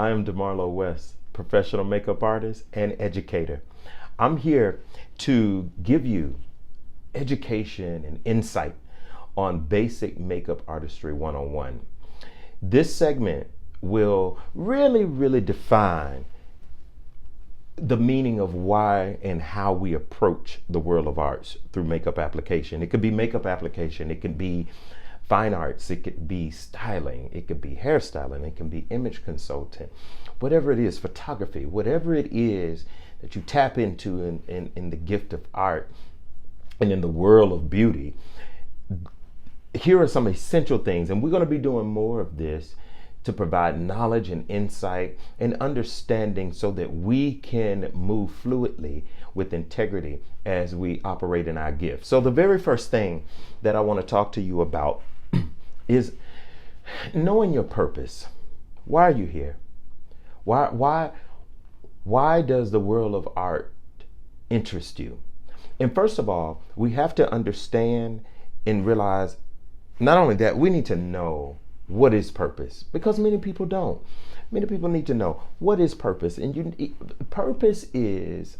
I am DeMarlo West, professional makeup artist and educator. I'm here to give you education and insight on basic makeup artistry 101. This segment will really define the meaning of why and how we approach the world of arts through makeup application. It could be makeup application, it could be fine arts, it could be styling, it could be hairstyling, it can be image consultant, whatever it is, photography, whatever it is that you tap into in the gift of art and in the world of beauty. Here are some essential things, and we're going to be doing more of this to provide knowledge and insight and understanding so that we can move fluidly with integrity as we operate in our gift. So the very first thing that I want to talk to you about is knowing your purpose. Why are you here? Why does the world of art interest you? And first of all, we have to understand and realize not only that, we need to know what is purpose, because many people don't. Many people need to know what is purpose. And purpose is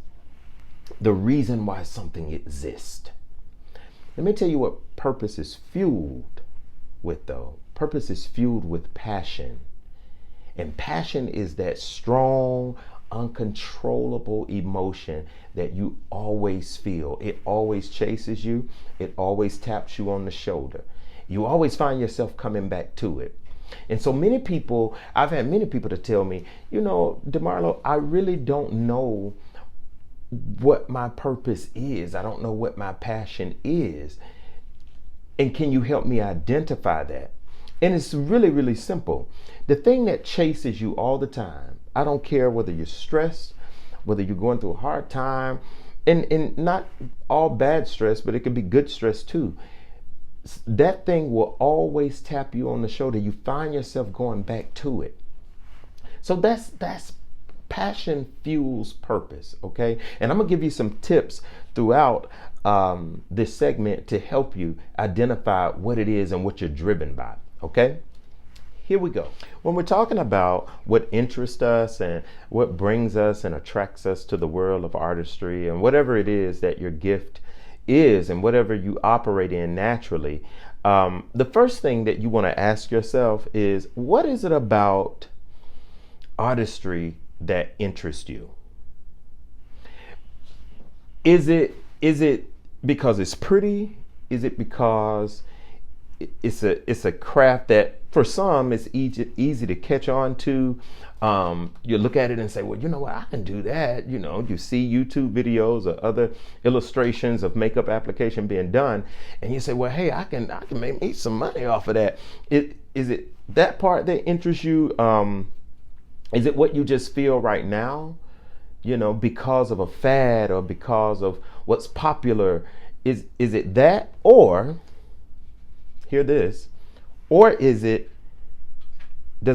the reason why something exists. Let me tell you what purpose is fueled with, though. Purpose is fueled with passion. And passion is that strong, uncontrollable emotion that you always feel. It always chases you. It always taps you on the shoulder. You always find yourself coming back to it. And so many people, I've had many people to tell me, you know, DeMarlo, I really don't know what my purpose is. I don't know what my passion is. And can you help me identify that? And it's really simple. The thing that chases you all the time, I don't care whether you're stressed, whether you're going through a hard time, and not all bad stress, but it can be good stress too. That thing will always tap you on the shoulder. You find yourself going back to it. So that's passion fuels purpose, okay? And I'm gonna give you some tips throughout this segment to help you identify what it is and what you're driven by, okay? Here we go. When we're talking about what interests us and what brings us and attracts us to the world of artistry and whatever it is that your gift is and whatever you operate in naturally, the first thing that you want to ask yourself is, what is it about artistry that interests you? Is it because it's pretty? Is it because it's a craft that for some it's easy to catch on to? You look at it and say, well, you know what, I can do that. You know, you see YouTube videos or other illustrations of makeup application being done, and you say, well, hey, I can make some money off of that. Is it that part that interests you? Is it what you just feel right now? You know, because of a fad or because of what's popular? Is it that? Or hear this, or does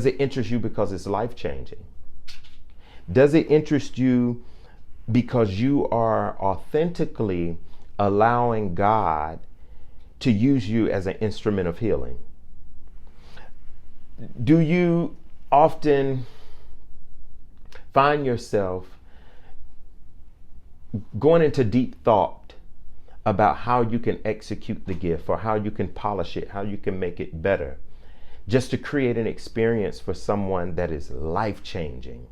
it interest you because it's life-changing? Does it interest you because you are authentically allowing God to use you as an instrument of healing? Do you often find yourself going into deep thought about how you can execute the gift or how you can polish it, how you can make it better, just to create an experience for someone that is life-changing?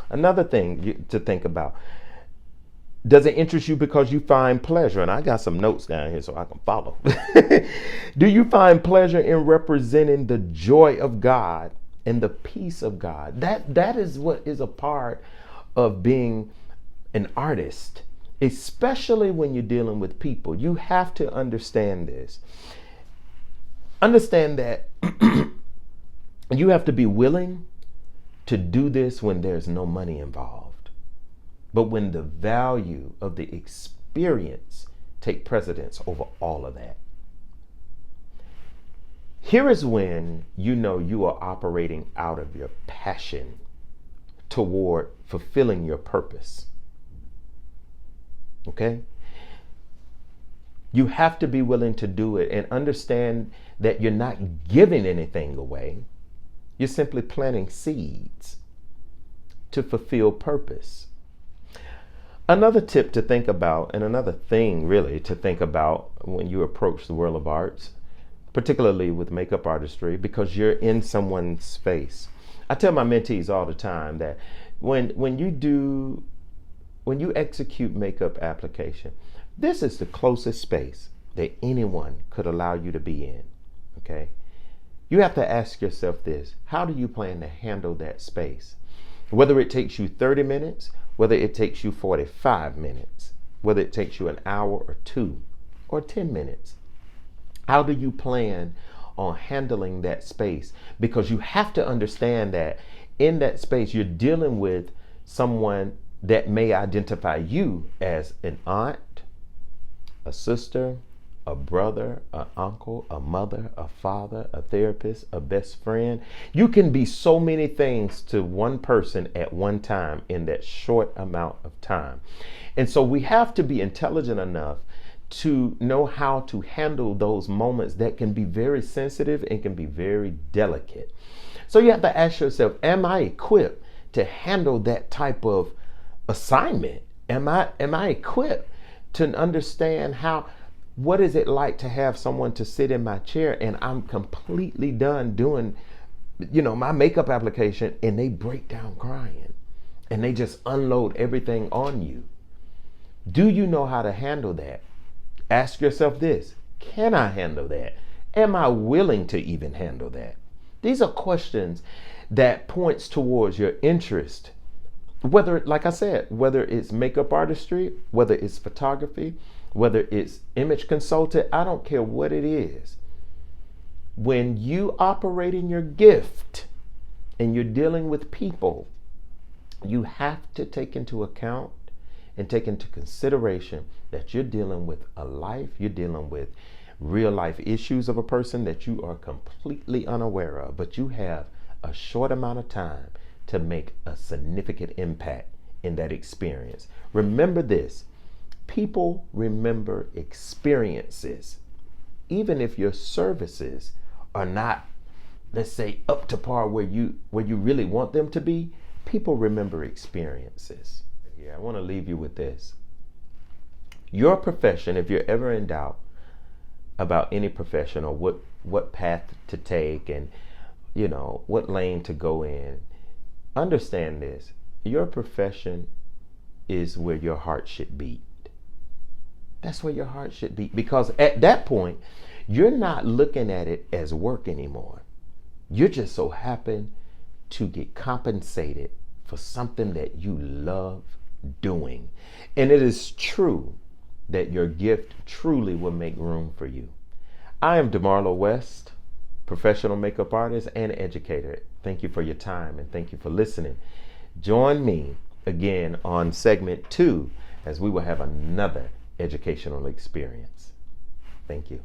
Another thing to think about, does it interest you because you find pleasure? And I got some notes down here so I can follow. Do you find pleasure in representing the joy of God and the peace of God? That is what is a part of being an artist, especially when you're dealing with people. You have to understand this. Understand that you have to be willing to do this when there's no money involved, but when the value of the experience take precedence over all of that. Here is when you know you are operating out of your passion toward fulfilling your purpose. Okay? You have to be willing to do it and understand that you're not giving anything away. You're simply planting seeds to fulfill purpose. Another tip to think about, and another thing really to think about when you approach the world of arts, particularly with makeup artistry, because you're in someone's face. I tell my mentees all the time that when you execute makeup application, this is the closest space that anyone could allow you to be in. Okay? You have to ask yourself this: how do you plan to handle that space? Whether it takes you 30 minutes, whether it takes you 45 minutes, whether it takes you an hour or 2 or 10 minutes. How do you plan on handling that space? Because you have to understand that in that space, you're dealing with someone that may identify you as an aunt, a sister, a brother, an uncle, a mother, a father, a therapist, a best friend. You can be so many things to one person at one time in that short amount of time. And so we have to be intelligent enough to know how to handle those moments that can be very sensitive and can be very delicate. So you have to ask yourself, am I equipped to handle that type of assignment? Am I equipped to understand what is it like to have someone to sit in my chair and I'm completely done doing, my makeup application, and they break down crying and they just unload everything on you? Do you know how to handle that? Ask yourself this: can I handle that? Am I willing to even handle that? These are questions that points towards your interest. Whether, like I said, whether it's makeup artistry, whether it's photography, whether it's image consultant, I don't care what it is. When you operate in your gift and you're dealing with people, you have to take into account and take into consideration that you're dealing with a life, you're dealing with real life issues of a person that you are completely unaware of, but you have a short amount of time to make a significant impact in that experience. Remember this: people remember experiences. Even if your services are not, let's say, up to par where you really want them to be, people remember experiences. Yeah, I want to leave you with this. Your profession, if you're ever in doubt about any profession or what path to take and what lane to go in, understand this: your profession is where your heart should beat. That's where your heart should beat, because at that point, you're not looking at it as work anymore. You just so happen to get compensated for something that you love doing. And it is true that your gift truly will make room for you. I am DeMarlo West, professional makeup artist and educator. Thank you for your time and thank you for listening. Join me again on segment 2 as we will have another educational experience. Thank you.